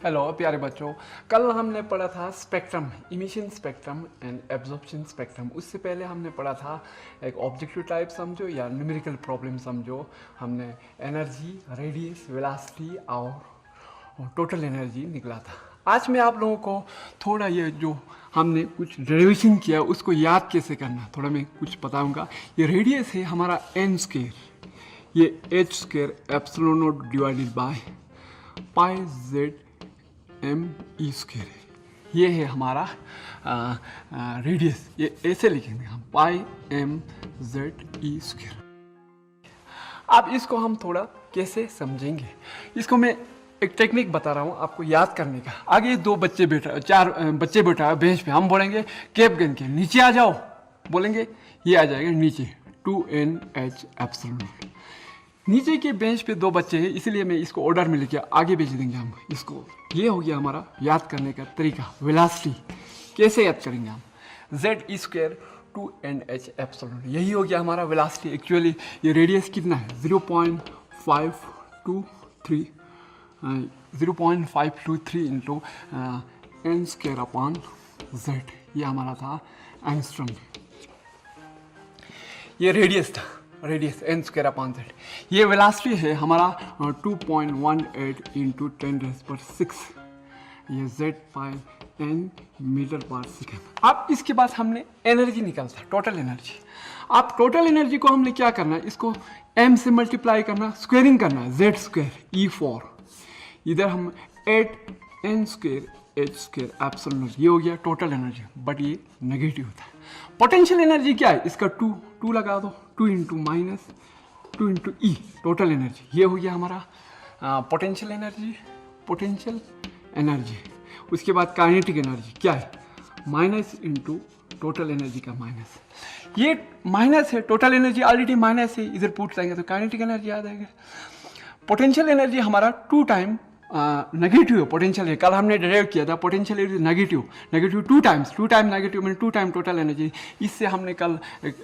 Hello प्यारे बच्चों, कल हमने पढ़ा था spectrum, emission spectrum and absorption spectrum. उससे पहले हमने पढ़ा था एक ऑब्जेक्टिव टाइप समझो या न्यूमेरिकल प्रॉब्लम समझो। हमने एनर्जी, रेडियस, वेलोसिटी और टोटल एनर्जी निकला था। आज मैं आप लोगों को थोड़ा ये जो हमने कुछ डेरिवेशन किया उसको याद कैसे करना थोड़ा मैं कुछ बताऊंगा। ये रेडियस है हमारा एन स्क्वायर, ये h square epsilon not divided by pi z m e square है। ये है हमारा रेडियस। ये ऐसे लिखेंगे हम pi m z e square. अब इसको हम थोड़ा कैसे समझेंगे, इसको मैं एक टेक्निक बता रहा हूँ आपको याद करने का। आगे चार बच्चे बैठा है बेंच पे, हम बोलेंगे कैप गन के नीचे आ जाओ, बोलेंगे ये आ जाएगा नीचे 2NH एप्सिलॉन। नीचे के बेंच पे दो बच्चे हैं, इसलिए मैं इसको ऑर्डर में लेके आगे भेज देंगे हम इसको। ये हो गया हमारा याद करने का तरीका। वेलोसिटी कैसे याद करेंगे हम, Z e square 2NH epsilon, यही हो गया हमारा वेलोसिटी। एक्चुअली ये रेडियस कितना है 0.523 into n square upon z, ये हमारा था एंगस्ट्रॉम। ये रेडियस था, radius n square upon z. ये वेलोसिटी है हमारा 2.18 इंटू 10⁶, ये जेड पाई एन मीटर पर सेकेंड। अब इसके बाद हमने एनर्जी निकालता है, टोटल एनर्जी। अब टोटल एनर्जी को हमने क्या करना है, इसको m से मल्टीप्लाई करना, स्क्वेयरिंग करना है, जेड स्क्वायर E4, इधर हम 8n square H square epsilon, ये हो गया टोटल एनर्जी। बट ये नेगेटिव होता है। पोटेंशियल एनर्जी क्या है, इसका 2 लगा दो, 2 इंटू माइनस 2 इंटू ई टोटल एनर्जी, ये हो गया हमारा पोटेंशियल एनर्जी। उसके बाद काइनेटिक एनर्जी क्या है, माइनस इंटू टोटल एनर्जी का माइनस, ये माइनस है, टोटल एनर्जी ऑलरेडी माइनस है, इधर पुट करेंगे तो काइनेटिक एनर्जी आ जाएगा। पोटेंशियल एनर्जी हमारा 2 टाइम नेगेटिव है, पोटेंशियल है, कल हमने डेराइव किया था potential energy negative 2 time negative mean 2 time total energy. इससे हमने कल एक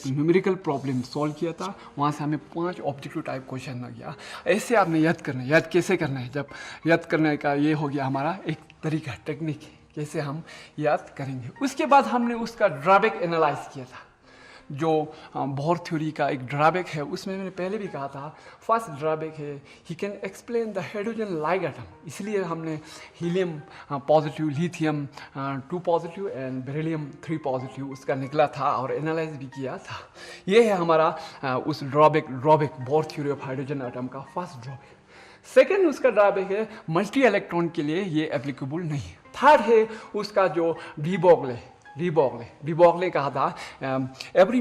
न्यूमेरिकल प्रॉब्लम सॉल्व किया था, वहाँ से हमें 5 ऑब्जेक्टिव टाइप क्वेश्चन आ गया। ऐसे आपने याद करना है। याद कैसे करना है, जब याद करने का ये हो गया हमारा एक तरीका, टेक्निक कैसे हम याद करेंगे। उसके बाद हमने उसका ड्रॉबैक एनालाइज किया था। जो बोहर थ्योरी का एक ड्रॉबैक है, उसमें मैंने पहले भी कहा था, फर्स्ट ड्रॉबैक है he can explain the hydrogen like atom. इसलिए हमने helium positive, lithium 2 positive and beryllium 3 positive उसका निकला था और एनालाइज भी किया था। ये है हमारा उस drawback Bohr theory of hydrogen atom का फर्स्ट ड्रॉबैक। सेकेंड उसका ड्रॉबैक है मल्टी इलेक्ट्रॉन के लिए ये एप्लीकेबल नहीं है। थर्ड है उसका जो डिबॉगले कहा था, every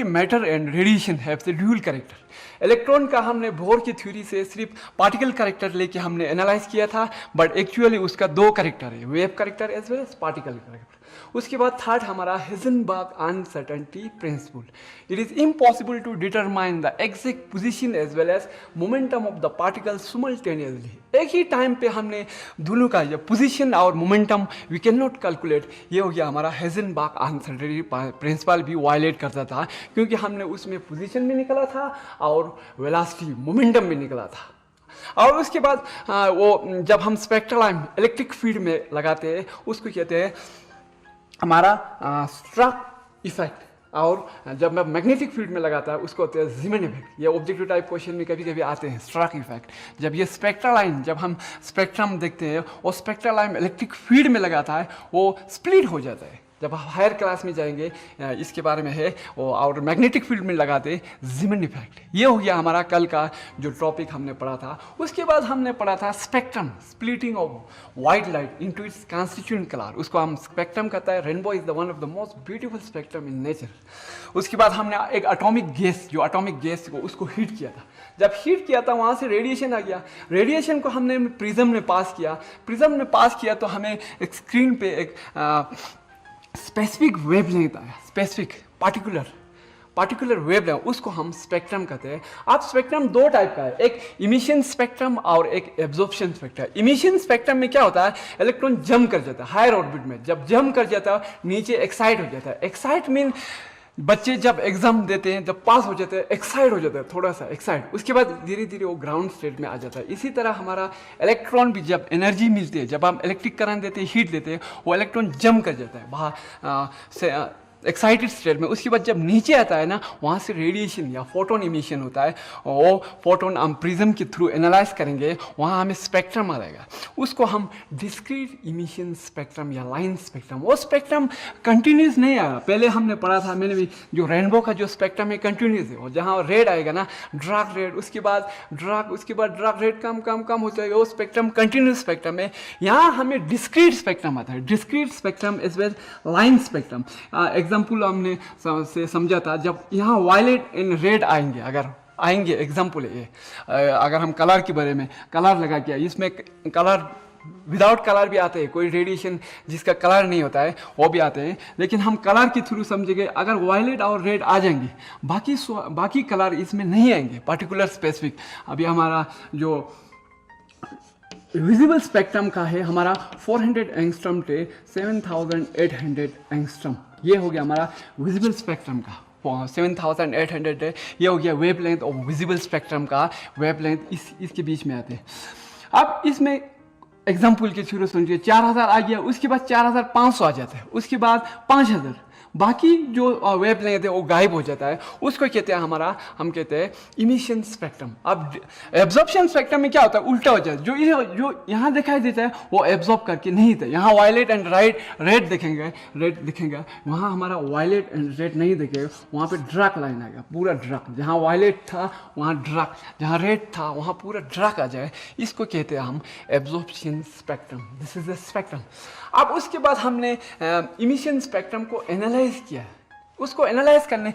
matter and radiation have the dual character. Electron का हमने बोहर की थ्योरी से सिर्फ पार्टिकल कैरेक्टर लेके हमने एनालाइज किया था, बट एक्चुअली उसका 2 कैरेक्टर है, wave character as well as particle character. उसके बाद थर्ड हमारा Heisenberg uncertainty principle. It is impossible to determine the exact position as well as momentum of the particle simultaneously. एक ही time पे हमने दोनों का ये पोजीशन और momentum we can not calculate. ये हो गया हमारा हाइजेनबर्ग अनसर्टेनिटी प्रिंसिपल भी वायलेट करता था, क्योंकि हमने उसमें पोजीशन भी निकला था और वेलोसिटी मोमेंटम भी निकला था। और उसके बाद वो जब हम स्पेक्ट्रल लाइन इलेक्ट्रिक फील्ड में लगाते हैं उसको कहते हैं हमारा स्ट्रक इफेक्ट, और जब मैं मैग्नेटिक फील्ड में लगाता है उसको होते हैं ज़ीमन इफेक्ट। ये ऑब्जेक्टिव टाइप क्वेश्चन में कभी कभी आते हैं स्ट्रक इफेक्ट। जब ये स्पेक्ट्रल लाइन, जब हम स्पेक्ट्रम देखते हैं और स्पेक्ट्रल लाइन इलेक्ट्रिक फील्ड में लगाता है वो स्प्लिट हो जाता है। जब आप हायर क्लास में जाएंगे इसके बारे में है, और मैग्नेटिक फील्ड में लगाते ज़ीमन इफेक्ट। ये हो गया हमारा कल का जो टॉपिक हमने पढ़ा था। उसके बाद हमने पढ़ा था spectrum, splitting of white light into its constituent colour. उसको हम स्पेक्ट्रम कहता है। Rainbow is the one of the most beautiful spectrum in nature. उसके बाद हमने एक एटॉमिक गैस को उसको हीट किया था। जब हीट किया था वहाँ से रेडिएशन आ गया। रेडिएशन को हमने प्रिज्म में पास किया तो हमें एक स्क्रीन पे एक स्पेसिफिक वेवलेंथ आया, स्पेसिफिक पार्टिकुलर वेवलेंथ, उसको हम स्पेक्ट्रम कहते हैं। अब स्पेक्ट्रम 2 टाइप का है, एक इमिशन स्पेक्ट्रम और एक एब्जॉर्प्शन स्पेक्ट्रम। इमिशन स्पेक्ट्रम में क्या होता है, इलेक्ट्रॉन जंप कर जाता है हायर ऑर्बिट में। जब जंप कर जाता है नीचे एक्साइट हो जाता है। एक्साइट मीन बच्चे जब एग्जाम देते हैं, जब पास हो जाते हैं, एक्साइट हो जाते हैं, थोड़ा सा एक्साइट, उसके बाद धीरे धीरे वो ग्राउंड स्टेट में आ जाता है। इसी तरह हमारा इलेक्ट्रॉन भी जब एनर्जी मिलती है, जब हम इलेक्ट्रिक करंट देते हैं, हीट देते हैं, वो इलेक्ट्रॉन जम कर जाता है बाहर से एक्साइटेड स्टेट में। उसके बाद जब नीचे आता है ना, वहाँ से रेडिएशन या फोटोन इमिशन होता है। वो फोटोन हम प्रिज्म के थ्रू एनालाइज करेंगे, वहाँ हमें स्पेक्ट्रम आ जाएगा। उसको हम डिस्क्रीट इमिशन स्पेक्ट्रम या लाइन स्पेक्ट्रम, वो स्पेक्ट्रम कंटिन्यूस नहीं आएगा। पहले हमने पढ़ा था, मैंने भी, जो रेनबो का जो स्पेक्ट्रम है कंटिन्यूस है, और जहाँ रेड आएगा ना, डार्क रेड, उसके बाद डार्क रेड कम कम कम हो जाएगा, वो स्पेक्ट्रम कंटिन्यूस स्पेक्ट्रम है। यहाँ हमें डिस्क्रीट स्पेक्ट्रम आता है, discrete spectrum is well line spectrum. Example हमने से समझा था, जब यहाँ वायलेट एंड रेड आएंगे, अगर आएंगे, एग्जाम्पल है ये, अगर हम कलर के बारे में, कलर लगा के, इसमें कलर विदाउट कलर भी आते हैं, कोई रेडिएशन जिसका कलर नहीं होता है वो भी आते हैं, लेकिन हम कलर के थ्रू समझेंगे। अगर वायलेट और रेड आ जाएंगे, बाकी कलर इसमें नहीं आएंगे, पर्टिकुलर स्पेसिफिक। अभी हमारा जो विजिबल स्पेक्ट्रम का है, हमारा 400 एंगस्ट्रम से 7800 एंगस्ट्रम, ये हो गया हमारा विजिबल स्पेक्ट्रम का। 7800 है, ये हो गया वेव लेंथ और विजिबल स्पेक्ट्रम का वेव लेंथ, इसके बीच में आते हैं। अब इसमें एग्जाम्पल के थ्रू समझिए, 4000 आ गया, उसके बाद 4500 आ जाता है, उसके बाद 5000, बाकी जो वेव लेंथ है वो गायब हो जाता है। उसको कहते हैं हम कहते हैं इमिशन स्पेक्ट्रम। अब एब्जॉर्प्शन स्पेक्ट्रम में क्या होता है, उल्टा हो जाता है। जो यहाँ दिखाई देता है वो एब्जॉर्ब करके नहीं था। यहाँ वायलेट एंड रेड दिखेंगे, वहाँ हमारा वायलेट एंड रेड नहीं दिखेगा, वहाँ पे डार्क लाइन आएगा, पूरा डार्क। जहाँ वायलेट था वहाँ डार्क, जहाँ रेड था वहाँ पूरा डार्क आ जाए। इसको कहते हैं हम absorption spectrum. This is the spectrum. अब उसके बाद हमने इमिशन स्पेक्ट्रम को एनालाइज किया। उसको एनालाइज करने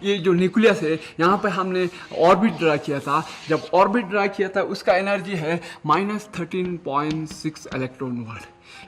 ये जो न्यूक्लियस है, यहाँ पे हमने ऑर्बिट ड्रा किया था। जब ऑर्बिट ड्रा किया था, उसका एनर्जी है -13.6 इलेक्ट्रॉन वाट,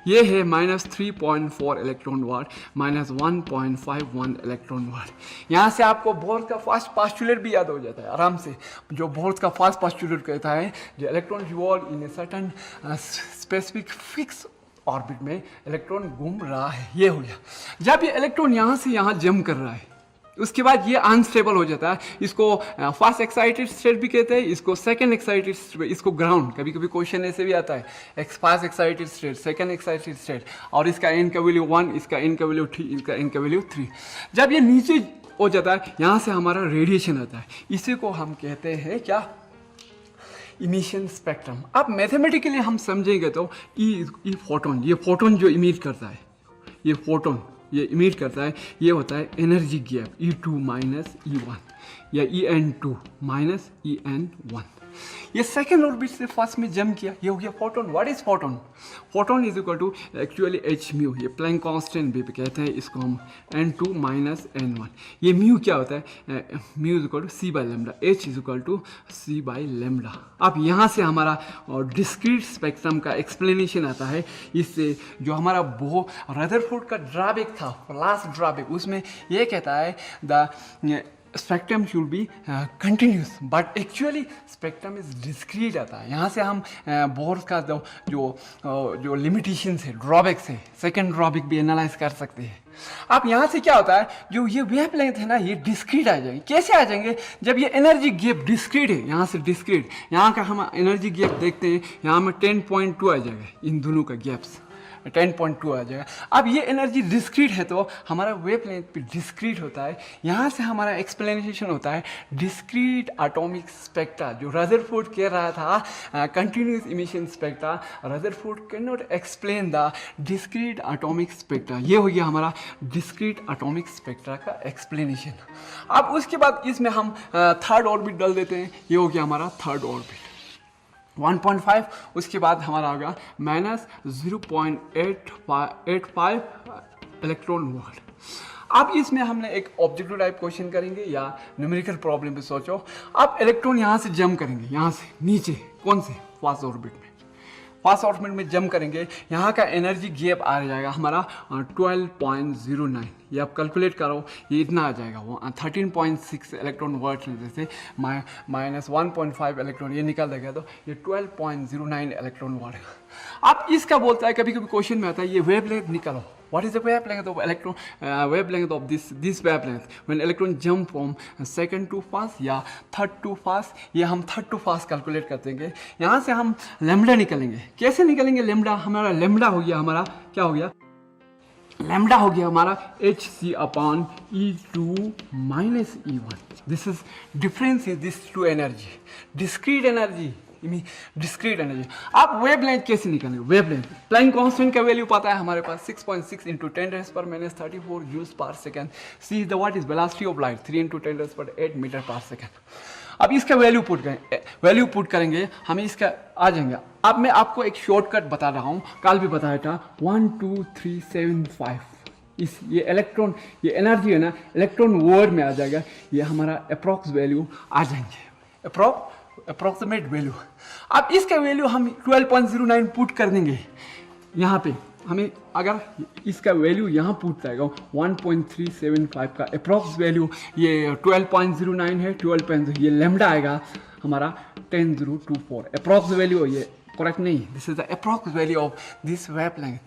ये है -3.4 इलेक्ट्रॉन वाट, -1.51 इलेक्ट्रॉन वाट। यहाँ से आपको बोर्ड का फर्स्ट पोस्टुलेट भी याद हो जाता है आराम से। जो बोर्ड का फर्स्ट पोस्टुलेट कहता है, जो electron revolve in a certain specific fix orbit में इलेक्ट्रॉन घूम रहा है, ये हो गया। जब ये इलेक्ट्रॉन यहाँ से यहाँ जंप कर रहा है, उसके बाद ये अनस्टेबल हो जाता है। इसको फर्स्ट एक्साइटेड स्टेट भी कहते हैं, इसको सेकंड एक्साइटेड स्टेट, इसको ग्राउंड। कभी कभी क्वेश्चन ऐसे भी आता है, first excited state, second excited state, और इसका n का वैल्यू 1, इसका n का वैल्यू 3, इसका n का वैल्यू 3। जब ये नीचे हो जाता है, यहाँ से हमारा रेडिएशन आता है, इसी को हम कहते हैं क्या, इमिशन स्पेक्ट्रम। अब मैथमेटिकली हम समझेंगे तो ई फोटोन, ये फोटोन जो इमिट करता है, ये फोटोन ये इमिट करता है, ये होता है energy gap E2 minus E1 या EN2 माइनस EN1। ये सेकेंड ऑर्बिट से फर्स्ट में जम किया, ये हो गया photon. What is photon? Photon is equal to actually h mu, ये प्लैंक कांस्टेंट भी कहते हैं इसको हम, N2 माइनस N1। ये म्यू क्या होता है, mu is equal to C by lambda, H is equal to C by lambda. अब यहाँ से हमारा डिस्क्रीट स्पेक्ट्रम का एक्सप्लेनेशन आता है। इससे जो हमारा वो रदरफोर्ड का ड्रॉबैक था, लास्ट ड्रॉबैक, उसमें ये कहता है the spectrum should be continuous, but actually spectrum is discrete आता है। यहाँ से हम बोर्स का जो लिमिटेशंस है, ड्रॉबैक्स है, सेकंड ड्रॉबैक भी एनालाइज कर सकते हैं। अब यहाँ से क्या होता है, जो ये वेव लेंथ है ना, ये डिस्क्रीट आ जाएंगे। कैसे आ जाएंगे? जब ये एनर्जी गैप डिस्क्रीट है, यहाँ से डिस्क्रीट, यहाँ का हम एनर्जी गैप देखते हैं, यहाँ में 10.2 आ जाएगा, इन दोनों का गैप्स 10.2 आ जाएगा। अब ये एनर्जी डिस्क्रीट है तो हमारा वेव लेंथ भी डिस्क्रीट होता है। यहाँ से हमारा एक्सप्लेनेशन होता है डिस्क्रीट एटॉमिक स्पेक्ट्रा। जो रदरफोर्ड कह रहा था continuous emission spectra, Rutherford can not explain the discrete atomic spectra. ये हो गया हमारा डिस्क्रीट एटॉमिक स्पेक्ट्रा का एक्सप्लेनेशन। अब उसके बाद इसमें हम थर्ड ऑर्बिट डाल देते हैं, ये हो गया हमारा थर्ड ऑर्बिट 1.5। उसके बाद हमारा होगा -0.885 इलेक्ट्रॉन वोल्ट। अब इसमें हमने एक ऑब्जेक्टिव टाइप क्वेश्चन करेंगे या न्यूमेरिकल प्रॉब्लम पे सोचो। अब इलेक्ट्रॉन यहाँ से जंप करेंगे, यहाँ से नीचे, कौन से, फर्स्ट ऑर्बिट में, फर्स्ट ऑर्बिट में जंप करेंगे। यहाँ का एनर्जी गैप आ जाएगा हमारा 12.09। ये आप कैलकुलेट करो, ये इतना आ जाएगा, वो 13.6 इलेक्ट्रॉन वोल्ट जैसे -1.5 इलेक्ट्रॉन, ये निकल देगा तो ये 12.09 इलेक्ट्रॉन वोल्ट। अब इसका बोलता है, कभी कभी क्वेश्चन में आता है ये वेवलेंथ निकालो, What is the wavelength of electron? Wavelength of this wavelength when electron jump from second to first या third to first, ये हम third to first कैलकुलेट कर देंगे। यहाँ से हम लैम्बडा निकलेंगे। कैसे निकलेंगे लैम्बडा? हमारा लैम्बडा हो गया, हमारा क्या हो गया? लैम्बडा हो गया हमारा hc/E2 minus E1. This is difference in these two energy. Discrete energy discrete energy. आप वेवलेंथ कैसे निकालेंगे? वेवलेंथ प्लैंक कांस्टेंट का वैल्यू पता है हमारे पास 6.6 × 10⁻⁻³ जूल्स पर second. C is the what is velocity of light 3 × 10⁸ metre पर सेकेंड। अब इसका वैल्यू पुट करेंगे, हमें इसका आ जाएंगे। अब मैं आपको एक शॉर्टकट बता रहा हूँ, कल भी बताया था 1 2 3 7 5। इस ये इलेक्ट्रॉन, ये एनर्जी है ना, इलेक्ट्रॉन वोल्ट में आ जाएगा। ये हमारा अप्रॉक्स वैल्यू आ जाएंगे, अप्रॉक्सीमेट वैल्यू। अब इसका वैल्यू हम 12.09 पुट कर देंगे यहाँ पे। हमें अगर इसका वैल्यू यहाँ पुट जाएगा 1.375 का अप्रॉक्स वैल्यू, ये 12.09 है, 12. ये लैम्बडा आएगा हमारा 10.024 अप्रॉक्स वैल्यू। ये करेक्ट नहीं, this is the approx value of this wavelength.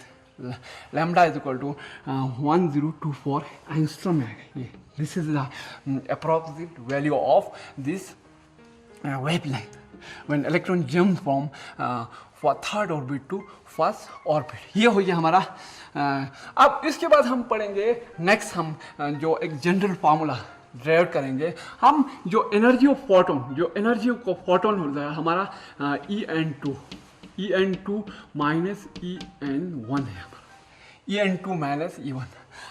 Lambda is equal to 1024 angstrom में आएगा ये। This is the approximate value of this wavelength when electron jump from for third orbit to first orbit। ये हो गया हमारा। अब इसके बाद हम पढ़ेंगे नेक्स्ट, हम जो एक जनरल फार्मूला ड्राइव करेंगे। हम जो एनर्जी ऑफ फोटोन, जो एनर्जी ऑफ फोटोन होता है हमारा En2 माइनस En1 है हमारा, En2 माइनस E1।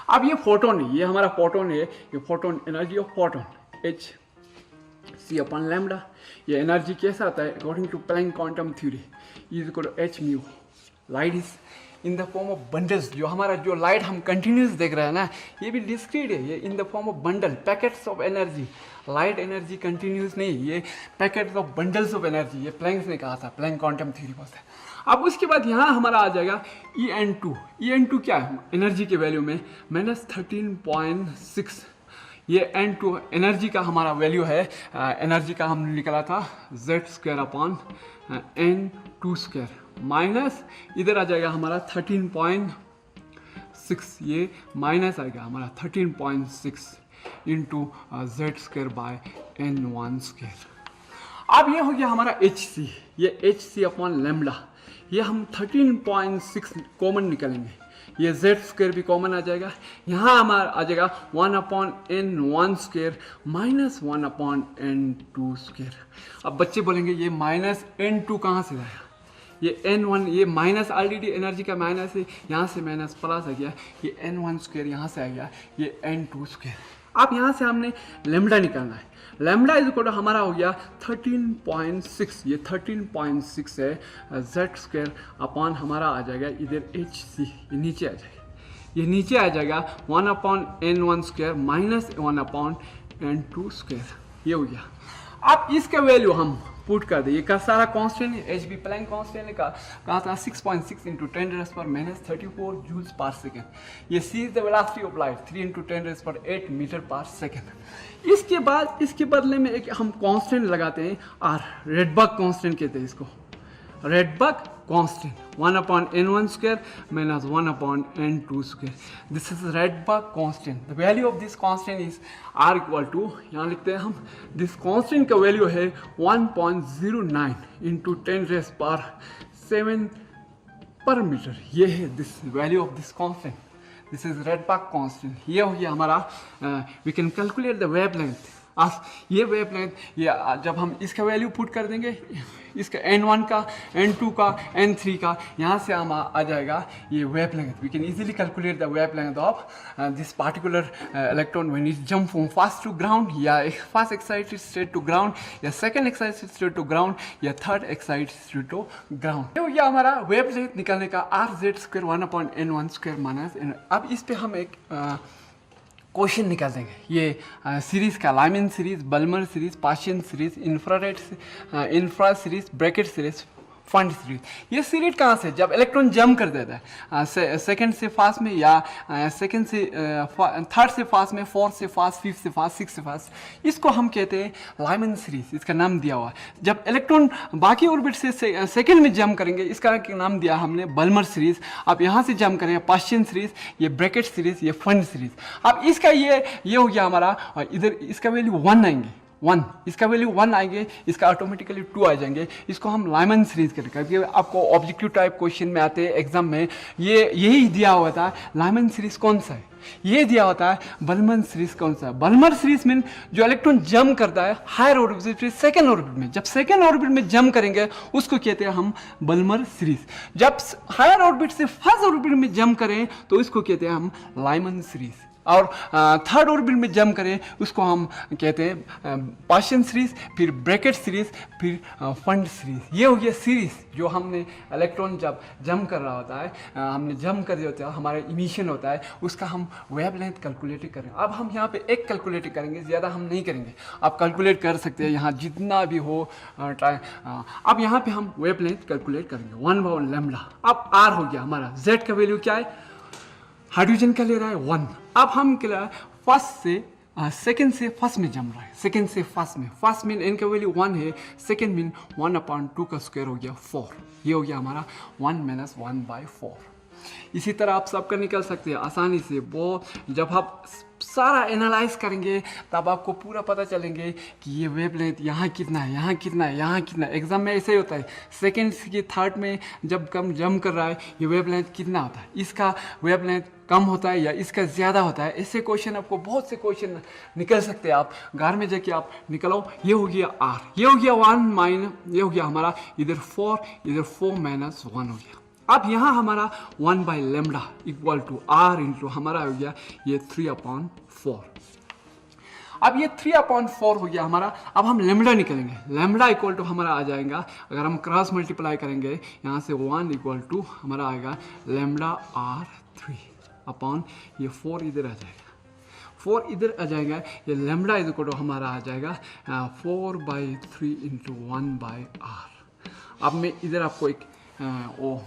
अब ये फोटोन है, ये हमारा फोटोन है, ये photon energy of photon hc/λ। ये एनर्जी कैसा आता है according to Planck quantum theory is equal to h/μ। Light is in the form of bundles. जो हमारा जो लाइट हम कंटिन्यूस देख रहे हैं ना, ये भी डिस्क्रीट है, ये इन the form of bundle, packets of energy. Light energy continuous नहीं, ये packets of bundles of energy. ये प्लैंक्स ने कहा था, प्लैंक क्वांटम थ्योरी बोलते हैं। अब उसके बाद यहाँ हमारा आ जाएगा En2 क्या है एनर्जी के वैल्यू में -13.6। ये N2 एनर्जी का हमारा वैल्यू है। एनर्जी का हमने निकाला था Z²/N2² माइनस इधर आ जाएगा हमारा 13.6। ये माइनस आएगा हमारा 13.6 इंटू Z²/N1²। अब ये हो गया हमारा hc। ये hc/λ। ये हम 13.6 कॉमन निकालेंगे, ये Z² भी कॉमन आ जाएगा। यहाँ हमारा आ जाएगा 1/N1² माइनस 1/N2²। अब बच्चे बोलेंगे ये -N2 कहाँ से आया? ये N1, ये माइनस ऑलरेडी एनर्जी का माइनस है, यहाँ से माइनस प्लस आ गया, ये N1² यहाँ से आ गया, ये N2²। अब यहाँ से हमने लैम्बडा निकालना है। लैम्बडा इज इक्वल टू हमारा हो गया 13.6। ये 13.6 है, Z² हमारा आ जाएगा इधर hc, ये नीचे आ जाएगा, ये नीचे आ जाएगा 1/N1² माइनस 1/N2²। ये हो गया। अब इसका वैल्यू हम पुट कर दे, ये का सारा कांस्टेंट है, एच बी प्लैंक कांस्टेंट का कहा था 6.6 × 10⁻⁻34 जूल्स पर सेकेंड। ये C is the velocity of light 3 × 10⁸ metre पर सेकेंड। इसके बाद इसके बदले में एक हम कांस्टेंट लगाते हैं आर, रेडबर्ग कांस्टेंट कहते हैं इसको, Rydberg constant 1/N1² minus 1/N2²। This is Rydberg constant. The value of this constant is R equal to, यहाँ लिखते हैं हम, दिस कांस्टेंट का वैल्यू है 1.09 × 10⁻⁷ पर मीटर। ये है this value of this constant, this is Rydberg constant. ये हो गया हमारा, we can calculate the wavelength. ये वेवलेंथ, ये जब हम इसका वैल्यू पुट कर देंगे, इसका N1 का, N2 का, N3 का, यहाँ से हम आ जाएगा ये wavelength. We can easily calculate the wavelength of this particular electron when it jump from first to ground, या first excited state to ground, या second excited state to ground, या third excited state to ground. ये हो गया हमारा wavelength निकालने का RZ² 1/N1² minus. अब इस पे हम एक क्वेश्चन निकाल देंगे। ये सीरीज़ का Lyman series, Balmer series, Paschen series, infra series, Brackett series, Pfund series. ये सीरीज कहाँ से, जब इलेक्ट्रॉन जंप कर देता है सेकंड से फास्ट में, या सेकंड से थर्ड से फास्ट में, फोर्थ से फास्ट, फिफ्थ से फास्ट, सिक्स से फास्ट, इसको हम कहते हैं लाइमन सीरीज, इसका नाम दिया हुआ है। जब इलेक्ट्रॉन बाकी ऑर्बिट से सेकंड में जंप करेंगे, इसका नाम दिया हमने बल्मर सीरीज। अब यहाँ से जंप करेंगे पास्शियन सीरीज, ये ब्रैकेट सीरीज, ये फंड सीरीज। अब इसका ये हो गया हमारा, और इधर इसका वैल्यू 1 आएंगे, 1, इसका वैल्यू 1 आएंगे, इसका ऑटोमेटिकली 2 आ जाएंगे। इसको हम लाइमन सीरीज करेंगे, क्योंकि आपको ऑब्जेक्टिव टाइप क्वेश्चन में आते हैं एग्जाम में, यही दिया हुआ था। लाइमन सीरीज कौन सा है, ये दिया होता है। बल्मर सीरीज कौन सा है, बल्मर सीरीज में जो इलेक्ट्रॉन जंप करता है हायर ऑर्बिट से सेकंड ऑर्बिट में, जब सेकंड ऑर्बिट में जंप करेंगे उसको कहते हैं हम बल्मर सीरीज। जब हायर ऑर्बिट से फर्स्ट ऑर्बिट में जंप करें तो इसको कहते हैं हम लाइमन सीरीज। और थर्ड ऑर्बिट में जंप करें उसको हम कहते हैं पास्शियन सीरीज, फिर ब्रैकेट सीरीज, फिर फंड सीरीज। ये हो गया सीरीज जो हमने इलेक्ट्रॉन जब जंप कर रहा होता है, हमने जंप कर दिया होता है, हमारा इमिशन होता है, उसका हम वेवलेंथ कैलकुलेट करें। अब हम यहाँ पे एक कैलकुलेट करेंगे, ज़्यादा हम नहीं करेंगे। आप कैलकुलेट कर सकते हैं यहाँ जितना भी हो ट्राई। अब यहाँ पे हम वेवलेंथ कैलकुलेट करेंगे 1/1 लैम्डा। अब आर हो गया हमारा, जेड का वैल्यू क्या है, हाइड्रोजन का ले रहा है 1। अब हम क्या फर्स्ट से सेकेंड से फर्स्ट में जम रहा है, सेकेंड से फर्स्ट में, फर्स्ट मीन एन का वैल्यू 1 है, सेकेंड मीन 1/2 का स्क्वायर हो गया 4। ये हो गया हमारा 1 - 1/4। इसी तरह आप सबका निकल सकते हैं आसानी से। वो जब आप सारा एनालाइज करेंगे तब आपको पूरा पता चलेंगे कि ये वेवलेंथ यहाँ कितना है, यहाँ कितना है, यहाँ कितना है। एग्जाम में ऐसे ही होता है, सेकेंड की थर्ड में जब कम जंप कर रहा है ये वेवलेंथ कितना होता है, इसका वेवलेंथ कम होता है या इसका ज़्यादा होता है। ऐसे क्वेश्चन आपको बहुत से क्वेश्चन निकल सकते हैं। आप घर में जाके आप निकलो। ये हो गया आर, ये हो गया 1 ये हो गया हमारा इधर 4, इधर 4 - 1 हो गया। अब यहाँ हमारा 1/λ इक्वल टू आर इंटू हमारा हो गया ये 3/4। अब ये 3/4 हो गया हमारा। अब हम लैम्डा निकलेंगे, लैम्डा इक्वल टू हमारा आ जाएगा, अगर हम क्रॉस मल्टीप्लाई करेंगे यहाँ से 1 इक्वल टू हमारा आएगा λr3 अपॉन ये 4 इधर आ जाएगा, 4 इधर आ जाएगा। ये लैम्डा इक्वल टू हमारा आ जाएगा 4/3 इंटू 1/r। अब मैं इधर आपको एक वो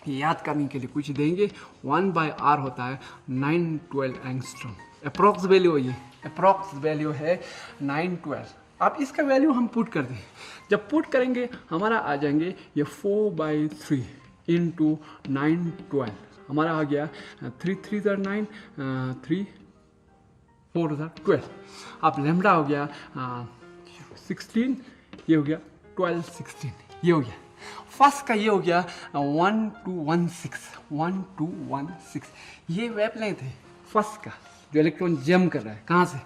याद करने के लिए कुछ देंगे। 1/r होता है 912 एंगस्ट्रॉम। अप्रॉक्स वैल्यू है, ये अप्रॉक्स वैल्यू है 912। अब इसका वैल्यू हम पुट कर दें, जब पुट करेंगे हमारा आ जाएंगे ये 4/3 इंटू 912 हमारा आ गया 3 3 9 3 4 12। अब लैम्डा हो गया 16, ये हो गया 12 16, ये हो गया फर्स्ट का, ये हो गया 1216। ये वेवलेंथ है फर्स्ट का जो इलेक्ट्रॉन जंप कर रहा है, कहाँ से,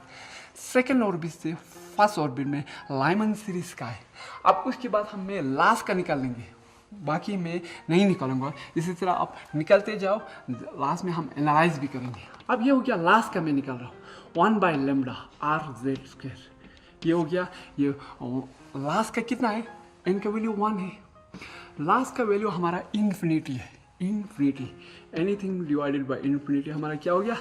सेकेंड ऑर्बिट से फर्स्ट ऑर्बिट में, लाइमन सीरीज का है। अब उसके बाद हम लास्ट का निकाल लेंगे, बाकी मैं नहीं निकालूंगा। इसी तरह आप निकलते जाओ, लास्ट में हम एनालाइज भी करेंगे। अब ये हो गया लास्ट का मैं निकाल रहा हूँ 1/λ r/z²। ये हो गया, ये लास्ट का कितना है, n का वैल्यू 1 है। लास्ट का वैल्यू हमारा इन्फिनिटी है, infinity. Anything divided by infinity हमारा क्या हो गया,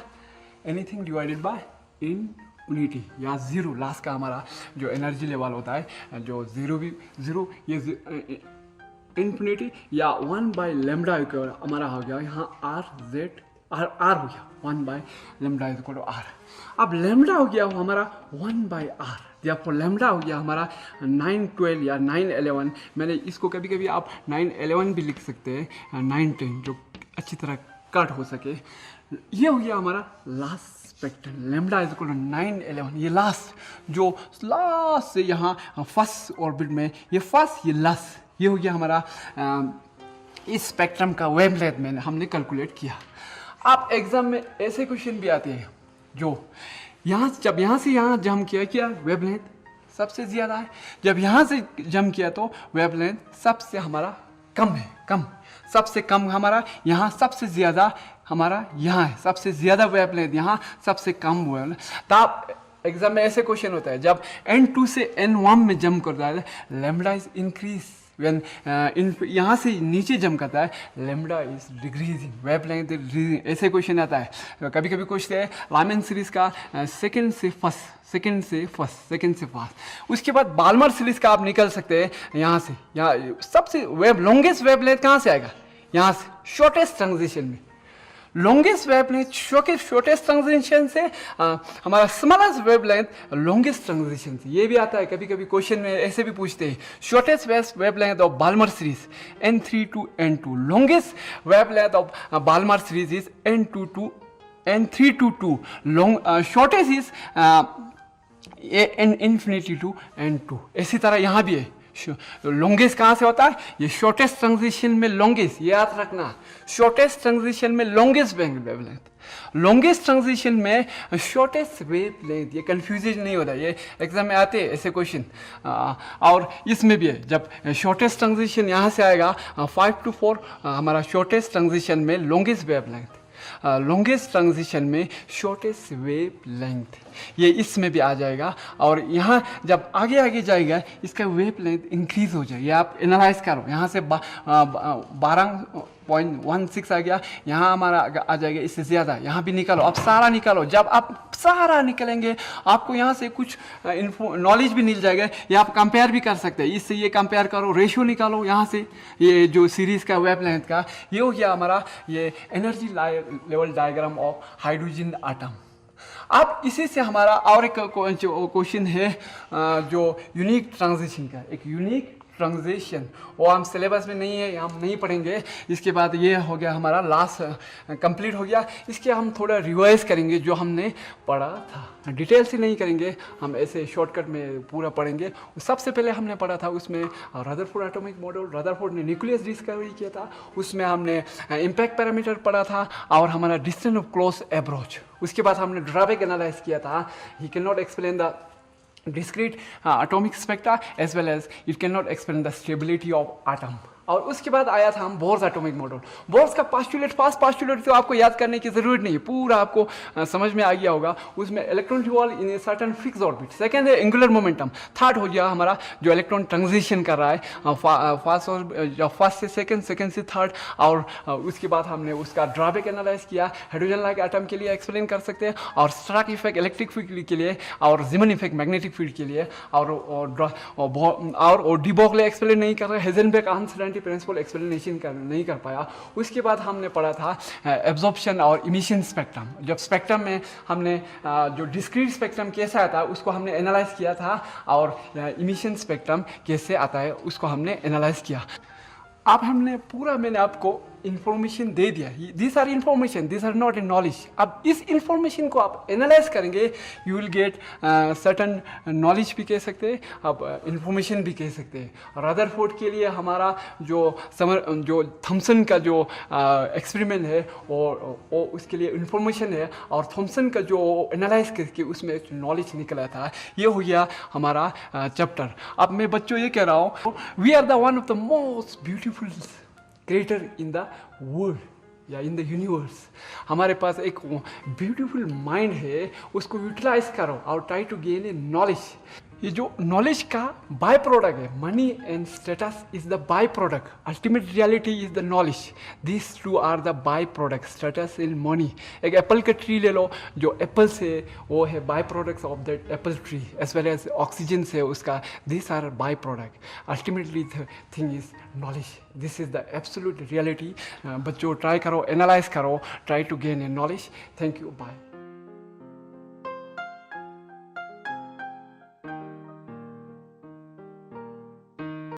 एनीथिंग डिवाइडेड बाय इन्फिनिटी या जीरो। लास्ट का हमारा जो एनर्जी लेवल होता है, जो जीरो भी जीरो, ये इन्फिनिटी या 1/λ हमारा हो गया यहाँ r हो गया 1/λ r। अब लैम्डा हो गया हमारा 1/r, जब लैम्डा हो गया हमारा 912 या 911। मैंने इसको कभी कभी आप 911 भी लिख सकते हैं, 910 जो अच्छी तरह कट हो सके। ये हो गया हमारा last spectrum, lambda is equal to 911। ये लास्ट जो लास्ट से यहाँ फर्स्ट ऑर्बिट में, ये फर्स्ट ये लास्ट, ये हो गया हमारा इस स्पेक्ट्रम का वेवलेंथ मैंने हमने कैलकुलेट किया। आप एग्जाम में ऐसे क्वेश्चन भी आते हैं जो जब यहाँ से यहाँ जंप किया वेवलेंथ सबसे ज़्यादा है, जब यहाँ से जंप किया तो वेवलेंथ सबसे हमारा कम है, कम, सबसे कम हमारा यहाँ, सबसे ज़्यादा हमारा यहाँ है, सबसे ज़्यादा वेवलेंथ यहाँ, सबसे कम वेवलेंथ। तब एग्जाम में ऐसे क्वेश्चन होता है जब n2 से n1 में जंप करता है, लैम्डा इज इंक्रीज व्हेन यहाँ से नीचे जम करता है, lambda is decreasing, wavelength decreasing, ऐसे क्वेश्चन आता है। कभी कभी क्वेश्चन है लामेन सीरीज का सेकंड से फर्स्ट, उसके बाद बाल्मर सीरीज का आप निकल सकते हैं यहाँ से। यहाँ सबसे लॉन्गेस्ट वेवलेंथ कहाँ से आएगा, यहाँ से शॉर्टेस्ट ट्रांजिशन में। लॉन्गेस्ट वेवलेंथ शॉर्टेस्ट ट्रांजिशन से हमारा स्मॉलेस्ट वेवलेंथ लॉन्गेस्ट ट्रांजिशन से, ये भी आता है। कभी कभी क्वेश्चन में ऐसे भी पूछते हैं, shortest wavelength of Balmer series N3 to N2, longest wavelength of Balmer series is N2 to N3 to 2, shortest is N to N2। इसी तरह यहाँ भी है, लॉन्गेस्ट कहाँ से होता है, ये शॉर्टेस्ट ट्रांजिशन में लॉन्गेस्ट, ये याद रखना, शॉर्टेस्ट ट्रांजिशन में लॉन्गेस्ट वेवलेंथ, लॉन्गेस्ट ट्रांजिशन में शॉर्टेस्ट वेवलेंथ। ये कंफ्यूजन नहीं होता, ये एग्जाम में आते हैं ऐसे क्वेश्चन। और इसमें भी है, जब शॉर्टेस्ट ट्रांजिशन यहाँ से आएगा 5 to 4, हमारा शॉर्टेस्ट ट्रांजिशन में लॉन्गेस्ट वेवलेंथ, लॉन्गेस्ट ट्रांजिशन में शॉर्टेस्ट वेव लेंथ, ये इसमें भी आ जाएगा। और यहाँ जब आगे आगे जाएगा इसका वेव लेंथ इंक्रीज हो जाएगा। आप एनालाइज करो, यहाँ से 12.16 आ गया, यहाँ हमारा आ जाएगा इससे ज़्यादा, यहाँ भी निकालो, अब सारा निकालो। जब आप सारा निकलेंगे आपको यहाँ से कुछ नॉलेज भी मिल जाएगा, ये आप कंपेयर भी कर सकते हैं, इससे ये कंपेयर करो, रेशियो निकालो यहाँ से, ये जो सीरीज़ का वेव लेंथ का, ये हो गया हमारा ये energy level diagram of hydrogen atom. अब इसी से हमारा और एक क्वेश्चन है जो यूनिक ट्रांजिशन का, एक यूनिक ट्रांजिशन, वो हम सिलेबस में नहीं है, हम नहीं पढ़ेंगे। इसके बाद ये हो गया हमारा लास्ट कंप्लीट हो गया। इसके हम थोड़ा रिवाइज करेंगे जो हमने पढ़ा था, डिटेल से नहीं करेंगे, हम ऐसे शॉर्टकट में पूरा पढ़ेंगे। सबसे पहले हमने पढ़ा था उसमें रदरफोर्ड एटॉमिक मॉडल, रदरफोर्ड ने न्यूक्लियस डिस्कवरी किया था, उसमें हमने इम्पैक्ट पैरामीटर पढ़ा था और हमारा डिस्टेंस ऑफ क्लोज अप्रोच। उसके बाद हमने ड्रॉबैक एनालाइज किया था, he can not explain the discrete atomic spectra as well as it cannot explain the stability of atom। और उसके बाद आया था हम बोर्स एटॉमिक मॉडल। बोर्स का पास्टुलेट, फास्ट पास्टुलेट तो आपको याद करने की जरूरत नहीं है, पूरा आपको समझ में आ गया होगा। उसमें electron revolve in a certain fix orbit, second है एंगुलर मोमेंटम, थर्ड हो गया हमारा जो इलेक्ट्रॉन ट्रांजिशन कर रहा है फर्स्ट से सेकंड, सेकंड से थर्ड। और उसके बाद हमने उसका ड्रॉबैक एनालाइज किया, हाइड्रोजन लाइक एटम के लिए एक्सप्लेन कर सकते हैं, और स्टार्क इफेक्ट इलेक्ट्रिक फील्ड के लिए, और जिमन इफेक्ट मैग्नेटिक फील्ड के लिए, और डी ब्रोगली एक्सप्लेन नहीं कर रहे, हेजनबर्ग अनसर्टेनिटी प्रिंसिपल एक्सप्लेनेशन नहीं कर पाया। उसके बाद हमने पढ़ा था एब्जॉर्प्शन और इमिशन स्पेक्ट्रम। जब स्पेक्ट्रम में हमने जो डिस्क्रीट स्पेक्ट्रम कैसा आता है उसको हमने एनालाइज किया था, और इमिशन स्पेक्ट्रम कैसे आता है उसको हमने एनालाइज किया। अब हमने पूरा, मैंने आपको इंफॉर्मेशन दे दिया, this are information, this are not a knowledge. अब इस इंफॉर्मेशन को आप एनालाइज करेंगे, you will get certain knowledge भी कह सकते हैं, आप इंफॉर्मेशन भी कह सकते हैं। रदरफोर्ड के लिए हमारा जो थॉमसन का जो एक्सपेरिमेंट है वो उसके लिए इंफॉर्मेशन है, और थॉमसन का जो एनालाइज करके उसमें नॉलेज निकला था, ये हो गया हमारा चैप्टर। अब मैं बच्चों ये कह रहा हूँ, we are the one of the most beautiful creator in the world या इन द यूनिवर्स। हमारे पास एक ब्यूटीफुल माइंड है, उसको यूटिलाइज करो और try to gain a knowledge. ये जो नॉलेज का बाय प्रोडक्ट है, money and status is the by product, ultimate reality is the knowledge. This two are the by product, status and money. एक apple का tree ले लो, जो apple से वो है by products of that apple tree, as well as oxygen से उसका, this are by product. Ultimately the thing is knowledge, this is the absolute reality. बच्चों ट्राई करो, एनालाइज करो, try to gain a knowledge. Thank you, bye.